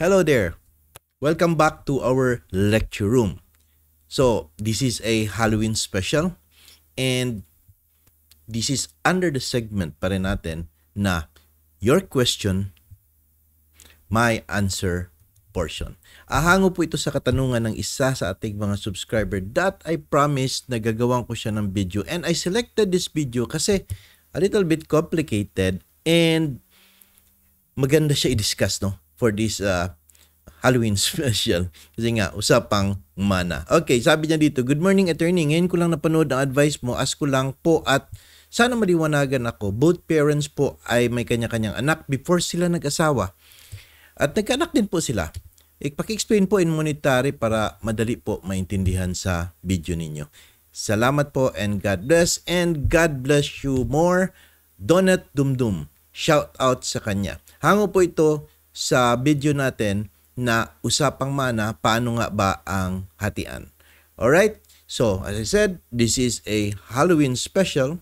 Hello there. Welcome back to our lecture room. So, this is a Halloween special and this is under the segment pa rin natin na your question, my answer portion. Ahango po ito sa katanungan ng isa sa ating mga subscriber that I promised na gagawin ko siya ng video, and I selected this video kasi a little bit complicated and maganda siya i-discuss for this Halloween special. Kasi nga, usapang mana. Okay, sabi niya dito, good morning attorney. Ngayon ko lang napanood ang advice mo. Ask ko lang po at sana maliwanagan ako. Both parents po ay may kanya-kanyang anak before sila nag-asawa. At nagkaanak din po sila. Paki-explain po in monetary para madali po maintindihan sa video ninyo. Salamat po and God bless. And God bless you more. Donut Dumdum. Shout out sa kanya. Hango po ito sa video natin na usapang mana, paano nga ba ang hatian. Alright? So, as I said, this is a Halloween special.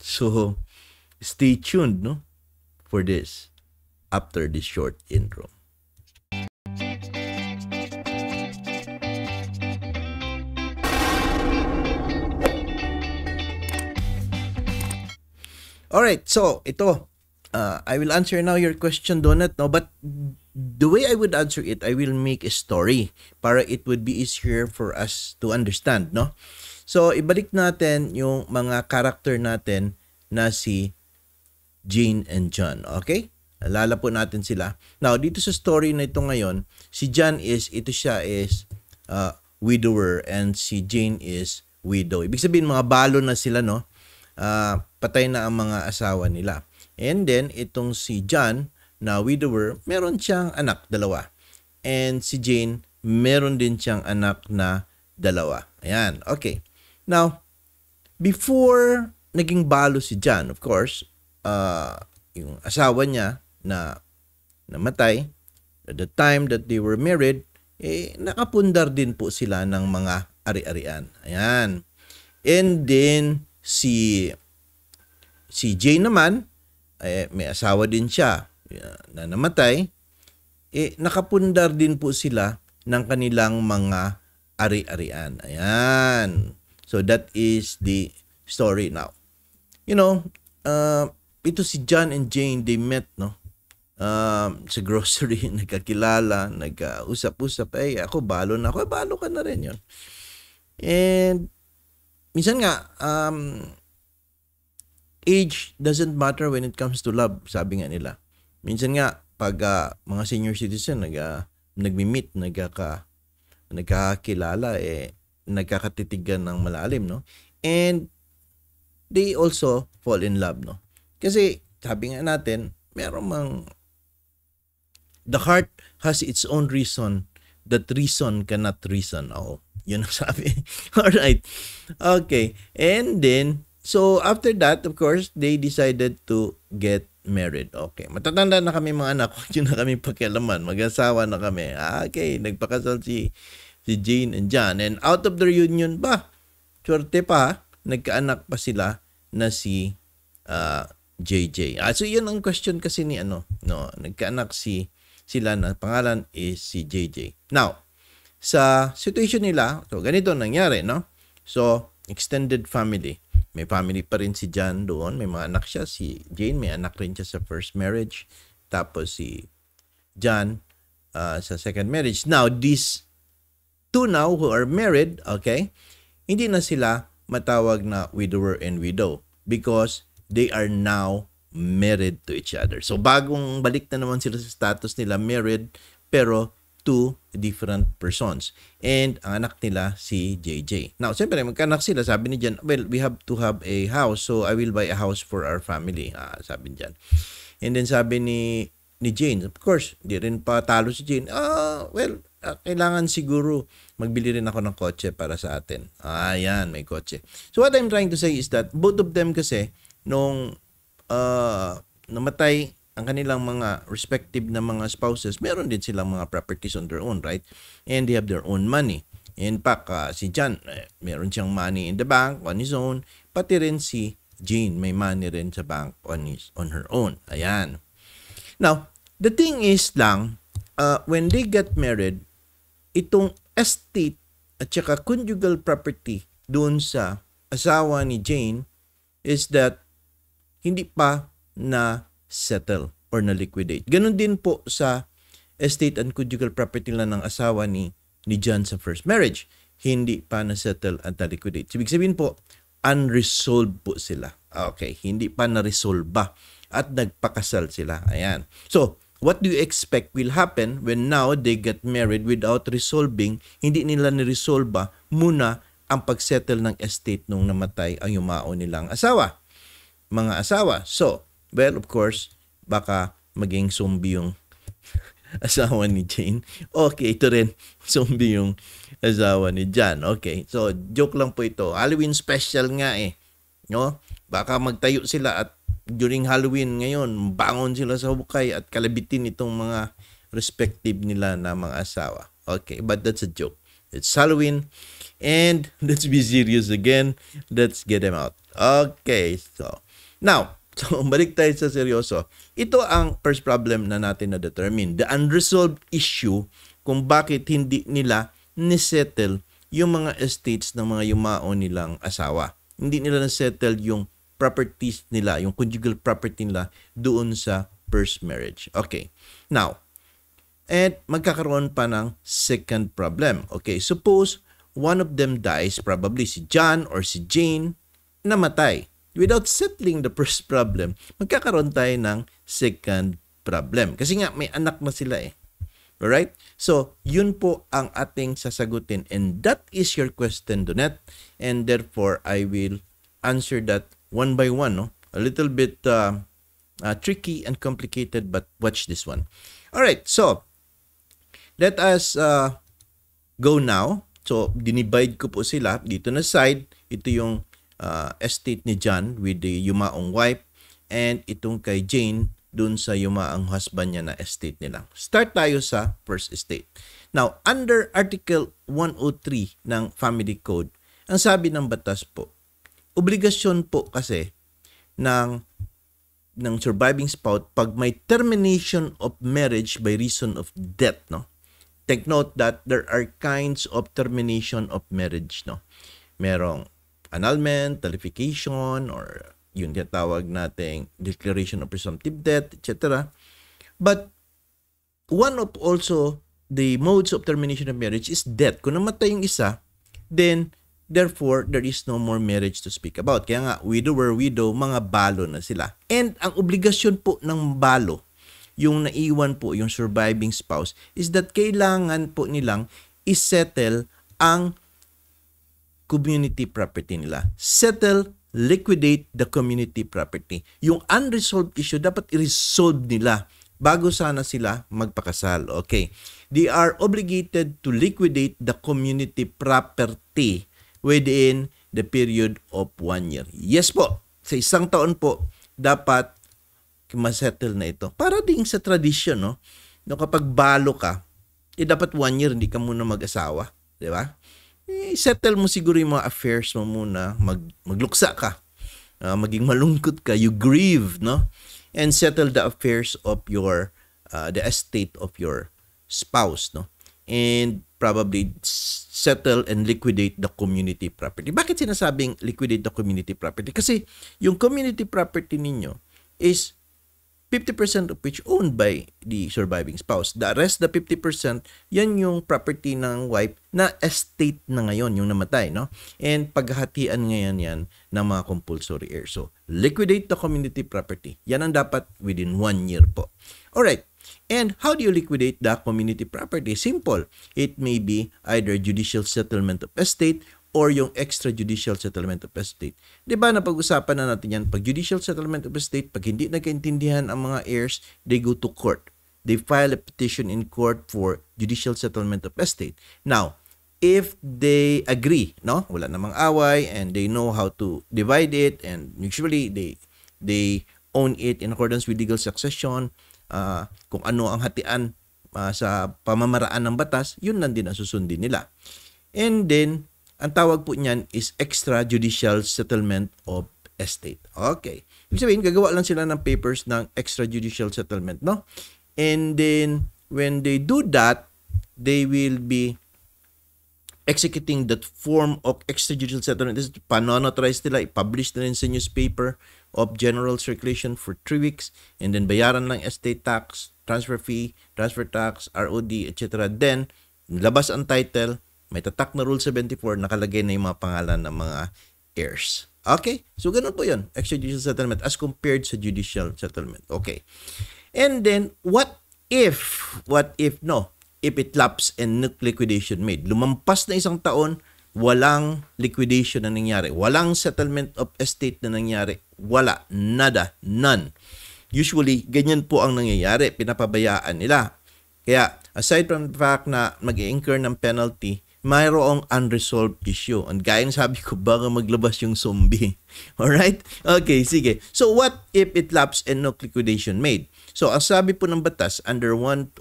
So, stay tuned for this after this short intro. Alright, so ito. I will answer now your question, Donut, but the way I would answer it, I will make a story para it would be easier for us to understand, So, ibalik natin yung mga character natin na si Jane and John, okay? Alala po natin sila. Now, dito sa story na ito ngayon, si John ito siya is widower and si Jane is widow. Ibig sabihin, mga balo na sila, patay na ang mga asawa nila. And then, itong si John na widower, meron siyang anak, dalawa. And si Jane, meron din siyang anak na dalawa. Ayan, okay. Now, before naging balo si John, of course, yung asawa niya na namatay, at the time that they were married, nakapundar din po sila ng mga ari-arian. Ayan. And then, si Jane naman, may asawa din siya na namatay, nakapundar din po sila ng kanilang mga ari-arian. Ayan. So, that is the story now. Ito si John and Jane, they met, sa grocery, nagkakilala, nag-usap-usap, ako, balo na ako, balo ka na rin yun. And, minsan nga, age doesn't matter when it comes to love, sabi nga nila. Minsan nga, pag mga senior citizen nagmi-meet, nagkakilala, nagkakatitigan ng malalim, And they also fall in love, Kasi, sabi nga natin, the heart has its own reason, that reason cannot reason. Yun ang sabi. Alright. Okay. And then, so, after that, of course, they decided to get married. Okay. Matatanda na kami mga anak. Huwag na kami pakialaman. Mag-asawa na kami. Okay. Nagpakasal si Jane and John. And out of their union ba? Swerte pa, nagkaanak pa sila na si JJ. So, yun ang question kasi ni nagkaanak sila na pangalan is si JJ. Now, sa situation nila, so ganito nangyari, So, extended family. May family pa rin si John doon. May mga anak siya. Si Jane, may anak rin siya sa first marriage. Tapos si John sa second marriage. Now, these two now who are married, okay, hindi na sila matawag na widower and widow because they are now married to each other. So, bagong balik na naman sila sa status nila, married, pero two different persons. And ang anak nila si JJ. Now, siyempre, magkaanak sila. Sabi ni Jan, well, we have to have a house, so I will buy a house for our family. Sabi ni Jan. And then sabi ni Jane, of course, di rin pa talo si Jane. Kailangan siguro magbili rin ako ng kotse para sa atin. Yan, may kotse. So what I'm trying to say is that both of them kasi, nung namatay ang kanilang mga respective na mga spouses, meron din silang mga properties on their own, right? And they have their own money. In fact, si John, meron siyang money in the bank on his own. Pati rin si Jane, may money rin sa bank on her own. Ayan. Now, The thing is lang, when they get married, itong estate at saka conjugal property doon sa asawa ni Jane is that hindi pa na settle or na liquidate. Ganun din po sa estate and conjugal property lang ng asawa ni John sa first marriage. Hindi pa na settle at na liquidate. Ibig sabihin po, unresolved po sila. Okay, hindi pa na-resolve ba at nagpakasal sila. Ayan. So, what do you expect will happen when now they get married without resolving? Hindi nila ni-resolve ba muna ang pagsettle ng estate nung namatay ang yumao nilang asawa, mga asawa. So, well, of course, baka maging zombie yung asawa ni Jane. Okay, ito rin, zombie yung asawa ni John. Okay, so joke lang po ito. Halloween special nga eh. No? Baka magtayo sila at during Halloween ngayon, bangon sila sa hukay at kalabitin itong mga respective nila na mga asawa. Okay, but that's a joke. It's Halloween. And let's be serious again. Let's get them out. Okay, so now, so balik tayo sa seryoso. Ito ang first problem na natin na determine. The unresolved issue kung bakit hindi nila nisettle yung mga estates ng mga yumao nilang asawa. Hindi nila na-settle yung properties nila, yung conjugal property nila doon sa first marriage. Okay. Now, and magkakaroon pa ng second problem. Okay, suppose one of them dies, probably si John or si Jane, namatay. Without settling the first problem, magkakaroon tayo ng second problem. Kasi nga, may anak na sila eh. Alright? So, yun po ang ating sasagutin. And that is your question, Donette. And therefore, I will answer that one by one. No? A little bit tricky and complicated, but watch this one. Alright, so, let us go now. So, dinivide ko po sila. Dito na side, ito yung estate ni John with the yumaong wife. And itong kay Jane, dun sa yumaang husband niya na estate nila. Start tayo sa first estate. Now, under Article 103 ng Family Code, ang sabi ng batas po, obligasyon po kasi ng surviving spouse pag may termination of marriage by reason of death, no? Take note that there are kinds of termination of marriage, no? Merong annulment, nullification, or yung tinatawag nating declaration of presumptive death, etc. But one of also the modes of termination of marriage is death. Kung namatay yung isa, then therefore there is no more marriage to speak about. Kaya nga, widower, widow, mga balo na sila. And ang obligasyon po ng balo, yung naiwan po, yung surviving spouse, is that kailangan po nilang isettle ang community property nila. Settle, liquidate the community property. Yung unresolved issue, dapat i-resolve nila bago sana sila magpakasal. Okay. They are obligated to liquidate the community property within the period of 1 year. Yes po. Sa isang taon po, dapat masettle na ito. Para din sa tradition, no? No, kapag balo ka, dapat 1 year hindi ka muna mag-asawa. Di ba? Settle mo siguro yung mga affairs mo muna, magluksa ka, maging malungkot ka, you grieve, no? And settle the affairs of your, the estate of your spouse, no? And probably settle and liquidate the community property. Bakit sinasabing liquidate the community property? Kasi yung community property ninyo is 50% of which owned by the surviving spouse. The rest, the 50%, yan yung property ng wife na estate na ngayon, yung namatay, no? And paghahatian ngayon yan ng mga compulsory heirs. So, liquidate the community property. Yan ang dapat within 1 year po. Alright. And how do you liquidate the community property? Simple. It may be either judicial settlement of estate or yung extrajudicial settlement of estate. Diba napag-usapan na natin yan, pag judicial settlement of estate, pag hindi nagkaintindihan ang mga heirs, they go to court. They file a petition in court for judicial settlement of estate. Now, if they agree, no, wala namang away, and they know how to divide it, and usually they own it in accordance with legal succession, kung ano ang hatian sa pamamaraan ng batas, yun lang din ang susundin nila. And then, ang tawag po niyan is extrajudicial settlement of estate. Okay. Ibig sabihin, gagawa lang sila ng papers ng extrajudicial settlement, no? And then, when they do that, they will be executing that form of extrajudicial settlement. This is panonotarize nila, i-publish na rin sa newspaper of general circulation for 3 weeks, and then bayaran lang estate tax, transfer fee, transfer tax, ROD, etc. Then, labas ang title, may tatak na Rule 74, nakalagay na yung mga pangalan ng mga heirs. Okay? So, ganun po yun, extrajudicial settlement as compared sa judicial settlement. Okay. And then, what if it lapse and no liquidation made? Lumampas na isang taon, walang liquidation na nangyari. Walang settlement of estate na nangyari. Wala. Nada. None. Usually, ganyan po ang nangyayari. Pinapabayaan nila. Kaya, aside from the fact na mag-i-incur ng penalty, mayroong unresolved issue. And gaya ng sabi ko, baka maglabas yung zombie. Alright? Okay, sige. So, what if it lapse and no liquidation made? So, ang sabi po ng batas under 103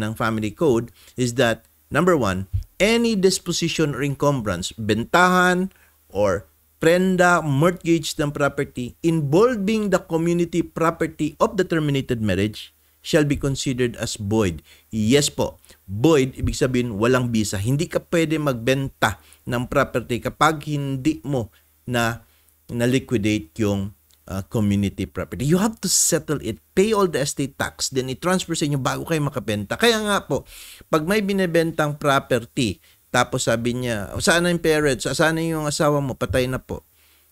ng Family Code is that, number 1, any disposition or encumbrance, bentahan or prenda, mortgage ng property involving the community property of the terminated marriage shall be considered as void. Yes po, void, ibig sabihin walang bisa. Hindi ka pwede magbenta ng property kapag hindi mo na liquidate yung community property. You have to settle it, pay all the estate tax, then i-transfer sa inyo bago kayo makabenta. Kaya nga po, pag may binebentang property, tapos sabi niya, saan na yung parents, saan na yung asawa mo, patay na po.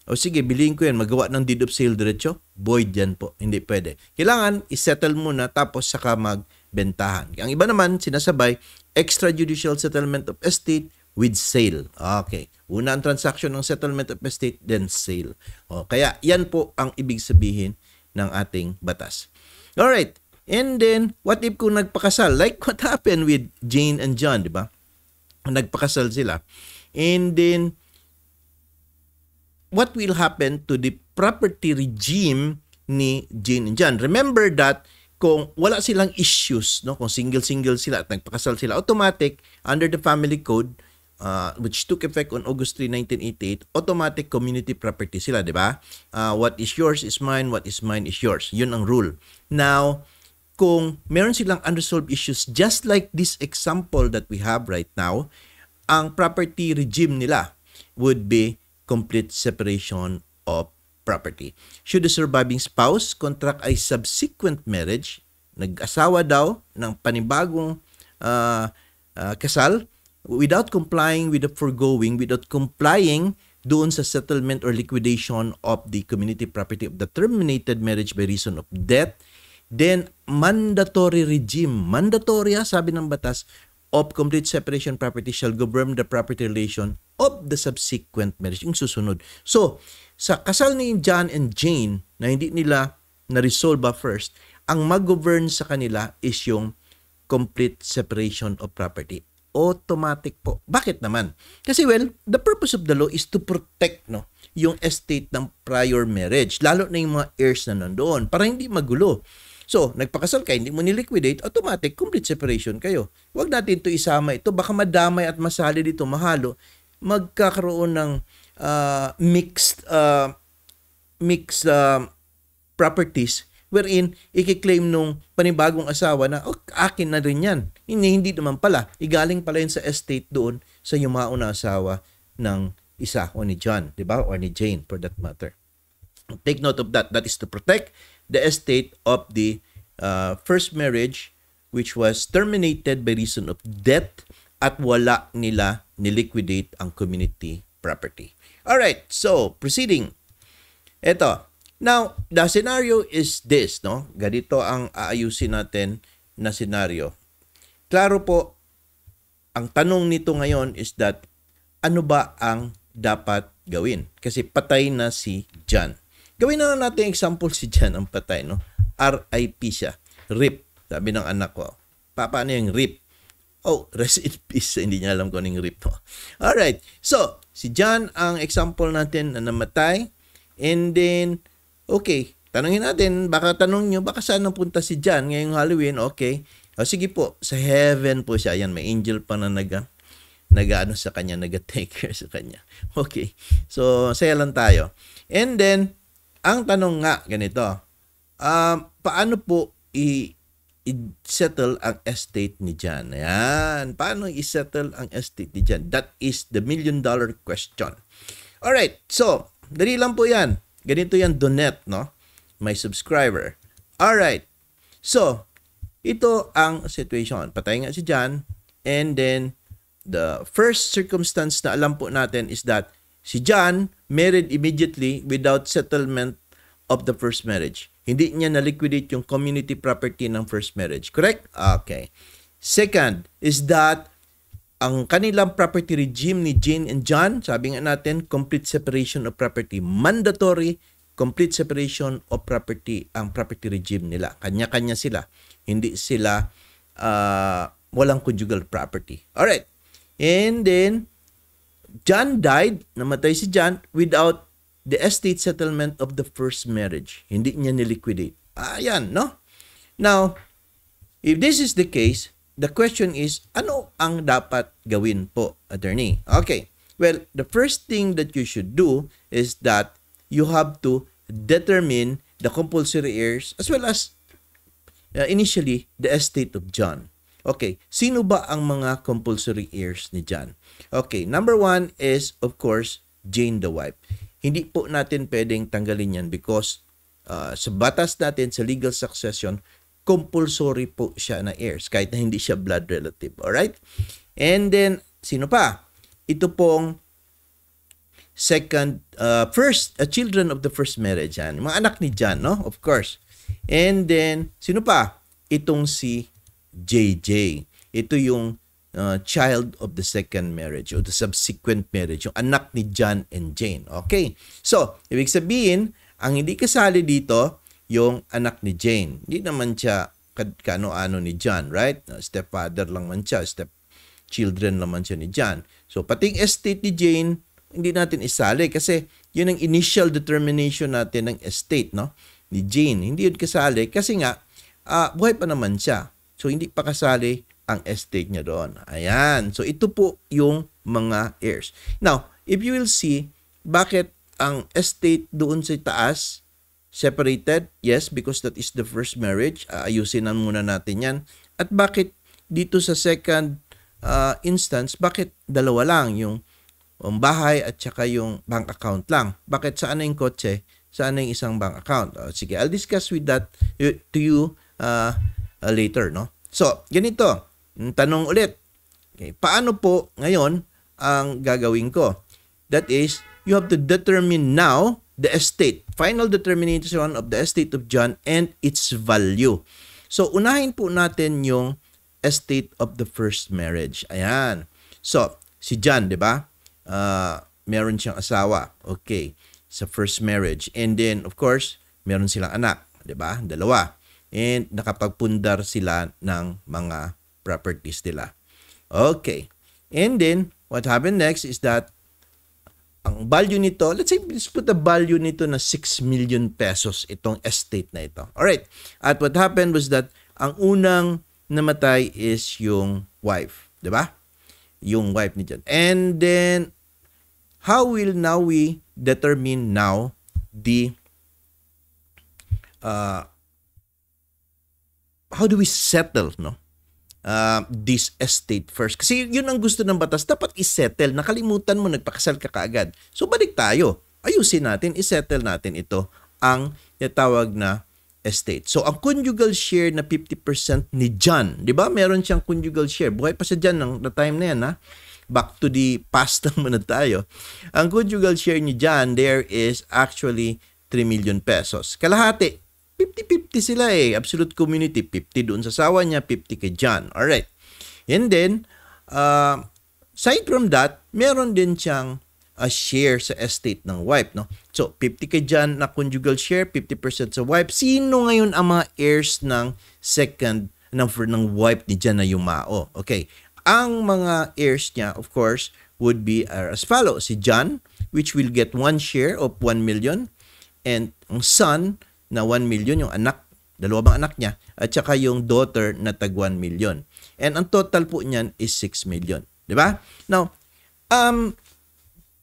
O sige, bilhin ko yan, magawa ng deed of sale diretso, void yan po, hindi pwede. Kailangan i-settle muna, tapos saka magbentahan. Ang iba naman, sinasabay, extrajudicial settlement of estate with sale. Okay. Una ang transaction ng settlement of estate, then sale. O, kaya yan po ang ibig sabihin ng ating batas. Alright. And then, what if kung nagpakasal? Like what happened with Jane and John, di ba? Nagpakasal sila. And then, what will happen to the property regime ni Jane and John? Remember that kung wala silang issues, no, kung single-single sila at nagpakasal sila, automatic, under the Family Code, which took effect on August 3, 1988, automatic community property sila, di ba? What is yours is mine, what is mine is yours. Yun ang rule. Now, kung meron silang unresolved issues, just like this example that we have right now, ang property regime nila would be complete separation of property. Should the surviving spouse contract a subsequent marriage, nag-asawa daw ng panibagong kasal, without complying with the foregoing, without complying doon sa settlement or liquidation of the community property of the terminated marriage by reason of death, then mandatory regime, mandatory sabi ng batas, of complete separation property shall govern the property relation of the subsequent marriage, yung susunod. So, sa kasal ni John and Jane na hindi nila na-resolve first, ang mag-govern sa kanila is yung complete separation of property. Automatic po. Bakit naman? Kasi the purpose of the law is to protect yung estate ng prior marriage, lalo na yung mga heirs na nandoon, para hindi magulo. So, nagpakasal ka, hindi mo niliquidate, automatic, complete separation kayo. Huwag natin ito isama ito, baka madamay at masali dito, mahalo, magkakaroon ng mixed properties wherein ikiklaim nung panibagong asawa na, akin na rin yan. Hindi naman pala. Igaling pala yun sa estate doon sa yumaon na asawa ng isa o ni John, di ba? Or ni Jane for that matter. Take note of that. That is to protect the estate of the first marriage which was terminated by reason of death at wala nila niliquidate ang community property. Alright, so proceeding. Ito. Now, the scenario is this, no? Ganito ang aayusin natin na scenario. Klaro po, ang tanong nito ngayon is that, ano ba ang dapat gawin? Kasi patay na si John. Gawin na natin example si John ang patay, no? RIP siya. RIP. Sabi ng anak ko. Paano yung RIP? Oh, rest in peace. Hindi niya alam kung anong RIP. No? Alright. So, si John ang example natin na namatay. And then, okay, tanongin natin, baka tanong nyo, baka saan napunta si John ngayong Halloween? Okay. O sige po, sa heaven po siya. Yan, may angel pa na nag-ano sa kanya, nag-take care sa kanya. Okay. So, saya lang tayo. And then, ang tanong nga, ganito, paano po i-settle ang estate ni John? Ayan. Paano i-settle ang estate ni John? That is the million-dollar question. Alright. So, dali lang po yan. Ganito yan, Donette, no? My subscriber. Alright. So, ito ang situation. Patay nga si John. And then, the first circumstance na alam po natin is that si John married immediately without settlement of the first marriage. Hindi niya na-liquidate yung community property ng first marriage. Correct? Okay. Second is that ang kanilang property regime ni Jane and John, sabi nga natin, complete separation of property. Mandatory complete separation of property ang property regime nila. Kanya-kanya sila. Hindi sila walang conjugal property. Alright. And then, John died, namatay si John without the estate settlement of the first marriage. Hindi niya niliquidate. Ayan, no? Now, if this is the case, the question is, ano ang dapat gawin po, attorney? Okay. Well, the first thing that you should do is that you have to determine the compulsory heirs as well as initially the estate of John. Okay, sino ba ang mga compulsory heirs ni John? Okay, number one is, of course, Jane the wife. Hindi po natin pwedeng tanggalin yan because sa batas natin, sa legal succession, compulsory po siya na heirs kahit na hindi siya blood relative. Alright? And then, sino pa? Ito pong children of the first marriage. Yan. Mga anak ni John, no? Of course. And then, sino pa? Itong si JJ. Ito yung child of the second marriage or the subsequent marriage, yung anak ni John and Jane. Okay. So, ibig sabihin, ang hindi kasali dito, yung anak ni Jane. Hindi naman siya kano-ano ni John, right? Stepfather lang man siya, stepchildren lang man siya ni John. So, pating estate ni Jane, hindi natin isali kasi yun ang initial determination natin ng estate, no? Ni Jane. Hindi yun kasali kasi nga, buhay pa naman siya. So, hindi pa kasali ang estate niya doon. Ayan. So, ito po yung mga heirs. Now, if you will see, bakit ang estate doon sa taas separated? Yes, because that is the first marriage. Ayusin na muna natin yan. At bakit dito sa second instance, bakit dalawa lang? Yung bahay at saka yung bank account lang. Bakit saan na yung kotse? Saan na yung isang bank account? Sige, I'll discuss with that to you later, no? So, ganito. Tanong ulit. Okay, paano po ngayon ang gagawin ko? That is, you have to determine now the estate. Final determination of the estate of John and its value. So, unahin po natin yung estate of the first marriage. Ayan. So, si John, di ba? Meron siyang asawa. Okay. Sa first marriage. And then, of course, meron silang anak. Di ba? Dalawa. And nakapagpundar sila ng mga properties nila. Okay. And then, what happened next is that ang value nito, let's say, let's put the value nito na 6 million pesos itong estate na ito. Alright. At what happened was that ang unang namatay is yung wife. Diba? Yung wife ni John. And then, how will now we determine now the how do we settle, no? This estate first. Kasi yun ang gusto ng batas. Dapat isettle. Nakalimutan mo, nagpakasal ka kaagad. So, balik tayo. Ayusin natin, isettle natin ito, ang tawag na estate. So, ang conjugal share na 50% ni John, di ba? Meron siyang conjugal share. Buhay pa siya dyan ng the time na yan, ha? Back to the past lang muna tayo. Ang conjugal share ni John, there is actually 3 million pesos. Kalahati. 50-50 sila eh. Absolute community. 50 doon sa asawa niya, 50 kay John. Alright. And then, aside from that, meron din siyang share sa estate ng wife, no? So, 50 kay John na conjugal share, 50% sa wife. Sino ngayon ang mga heirs ng second ng wife ni John na yumao? Okay. Ang mga heirs niya, of course, would be as follows. Si John, which will get 1 share of 1 million. And ang son, na 1 million, yung anak, dalawa bang anak niya, at saka yung daughter na tag 1 million. And ang total po niyan is 6 million. Di ba? Now,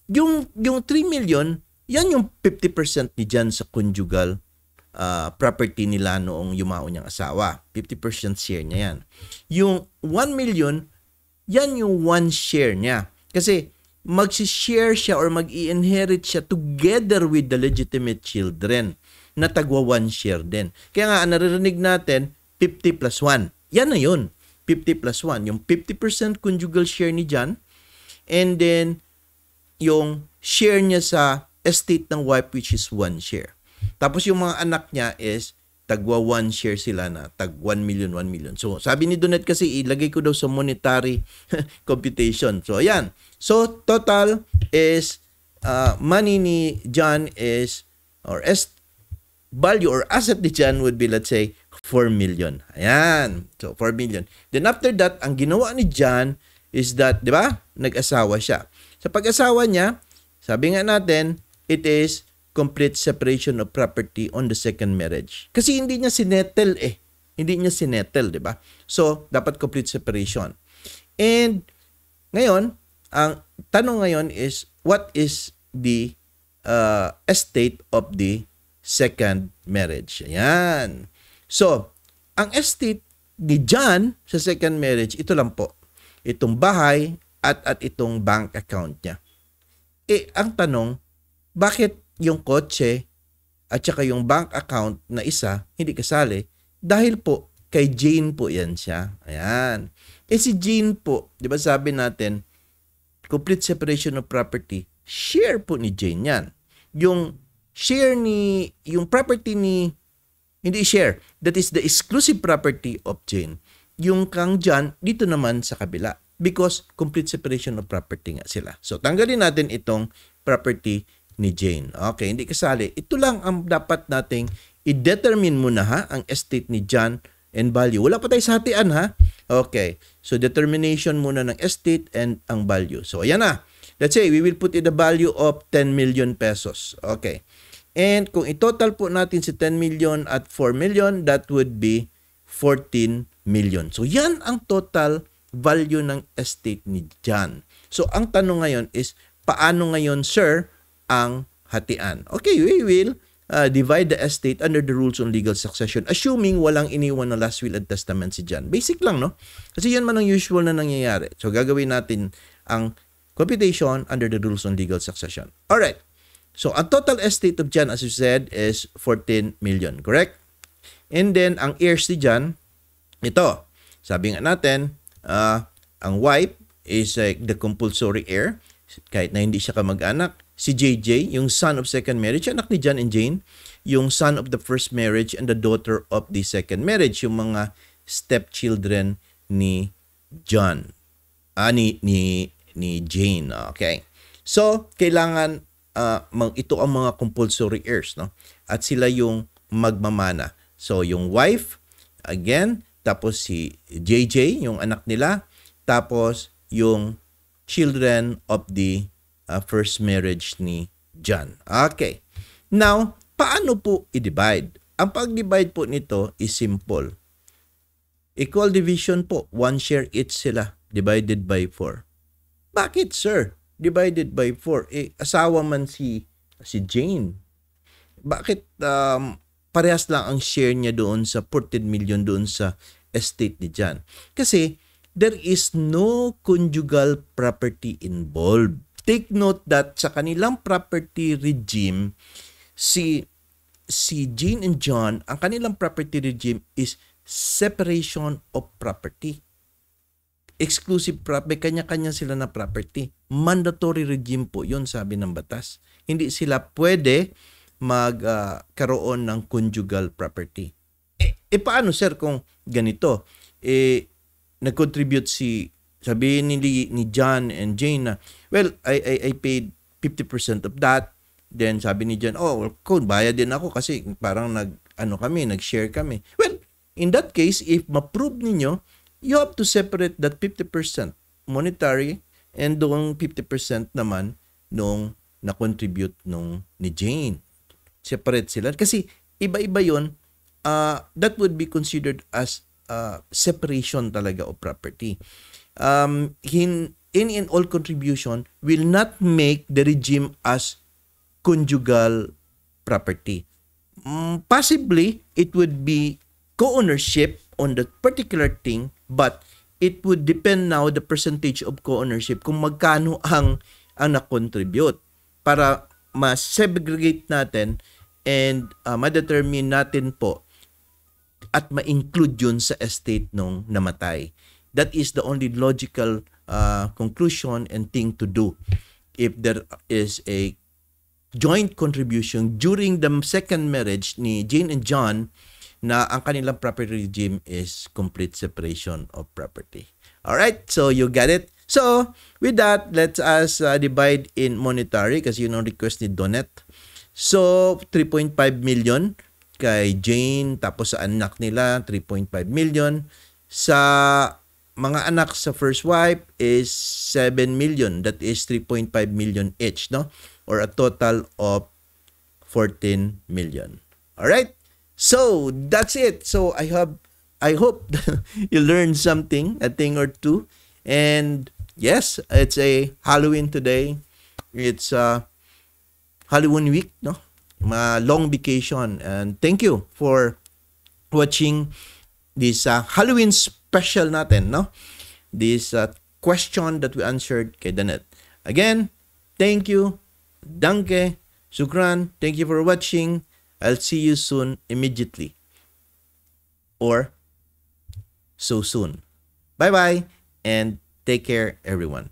yung 3 million, yan yung 50% ni John sa conjugal property nila noong yumao niyang asawa. 50% share niya yan. Yung 1 million, yan yung one share niya. Kasi mag-share siya or mag-i-inherit siya together with the legitimate children na tagwa one share din. Kaya nga, naririnig natin, 50 plus 1. Yan na yun. 50 plus 1. Yung 50% conjugal share ni John, and then yung share niya sa estate ng wife, which is one share. Tapos yung mga anak niya is tagwa one share sila na tag 1 million, 1 million. So sabi ni Donette kasi ilagay ko daw sa monetary computation. So ayan. So total is money ni John is or value or asset ni John would be, let's say, 4 million. Ayan. So 4 million. Then after that, ang ginawa ni John is that, di ba? Nag-asawa siya. Sa pag-asawa niya, sabi nga natin, it is complete separation of property on the second marriage. Kasi hindi niya sinettle eh. Hindi niya sinettle, di ba? So, dapat complete separation. And, ngayon, ang tanong ngayon is, what is the estate of the second marriage? Ayan. So, ang estate ni John sa second marriage, ito lang po. Itong bahay at itong bank account niya. Eh, ang tanong, bakit yung kotse at saka yung bank account na isa hindi kasali? Dahil po kay Jane po yan siya. Ayan. Eh si Jane po, di ba sabi natin, complete separation of property, share po ni Jane yan. Yung share ni, yung property ni, hindi share, that is the exclusive property of Jane. Yung kang John, dito naman sa kabila. Because complete separation of property nga sila. So, tanggalin natin itong property ni Jane. Okay, hindi kasali. Ito lang ang dapat nating i-determine muna ha, ang estate ni John and value. Wala pa tayo sa hatian ha. Okay, so determination muna ng estate and ang value. So, ayan na. Let's say, we will put in the value of 10 million pesos. Okay. And kung i-total po natin si 10 million at 4 million, that would be 14 million. So, yan ang total value ng estate ni John. So, ang tanong ngayon is, paano ngayon, sir, ang hatian? Okay, we will divide the estate under the rules on legal succession, assuming walang iniwan na last will and testament si John. Basic lang, no? Kasi yan man ang usual na nangyayari. So, gagawin natin ang computation under the rules on legal succession. Alright. So, ang total estate of John, as you said, is 14 million. Correct? And then, ang heirs ni John, ito. Sabi nga natin, ang wife is the compulsory heir, kahit na hindi siya kamag-anak. Si JJ, yung son of second marriage, anak ni John and Jane. Yung son of the first marriage and the daughter of the second marriage, yung mga stepchildren ni John. Ni Jane. Okay. So, kailangan ito ang mga compulsory heirs, no? At sila yung magmamana. So, yung wife, again, tapos si JJ, yung anak nila, tapos yung children of the first marriage ni John. Okay. Now, paano po i-divide? Ang pag-divide po nito is simple. Equal division po. One share each sila. Divided by 4. Bakit, sir? Divided by 4. Eh, asawa man si Jane. Bakit parehas lang ang share niya doon sa 14 million doon sa estate ni John? Kasi there is no conjugal property involved. Take note that sa kanilang property regime, si Jane and John, ang kanilang property regime is separation of property. Exclusive property, kanya-kanya sila na property. Mandatory regime po yun, sabi ng batas. Hindi sila pwede magkaroon ng conjugal property. Paano, sir, kung ganito? Nag-contribute sabihin ni John and Jane na, well, I paid 50% of that. Then sabi ni John, oh, well, bayad din ako kasi parang nag-share kami. Well, in that case, if ma-prove ninyo, you have to separate that 50% monetary and doong 50% naman nung na-contribute ni Jane. Separate sila. Kasi iba-iba yun. That would be considered as separation talaga of property. In all contribution will not make the regime as conjugal property. possibly it would be co-ownership on that particular thing, but it would depend now the percentage of co-ownership kung magkano ang na-contribute para ma-segregate natin and ma-determine natin po at ma-include yun sa estate nung namatay. That is the only logical conclusion and thing to do if there is a joint contribution during the second marriage ni Jane and John na ang kanilang property regime is complete separation of property. Alright, so you get it? So, with that, let's us divide in monetary kasi yun ang request ni Donette. So, 3.5 million kay Jane, tapos sa anak nila, 3.5 million. Sa mga anak sa first wife is 7 million. That is 3.5 million each, no? Or a total of 14 million. Alright? So, that's it. So, I hope you learned something, a thing or two. And yes, it's a Halloween today. It's Halloween week, no? Long vacation. And thank you for watching this Halloween special natin, no? This question that we answered kay Danet. Again, thank you. Danke. Shukran. Thank you for watching. I'll see you soon, immediately. Or so soon. Bye-bye and take care, everyone.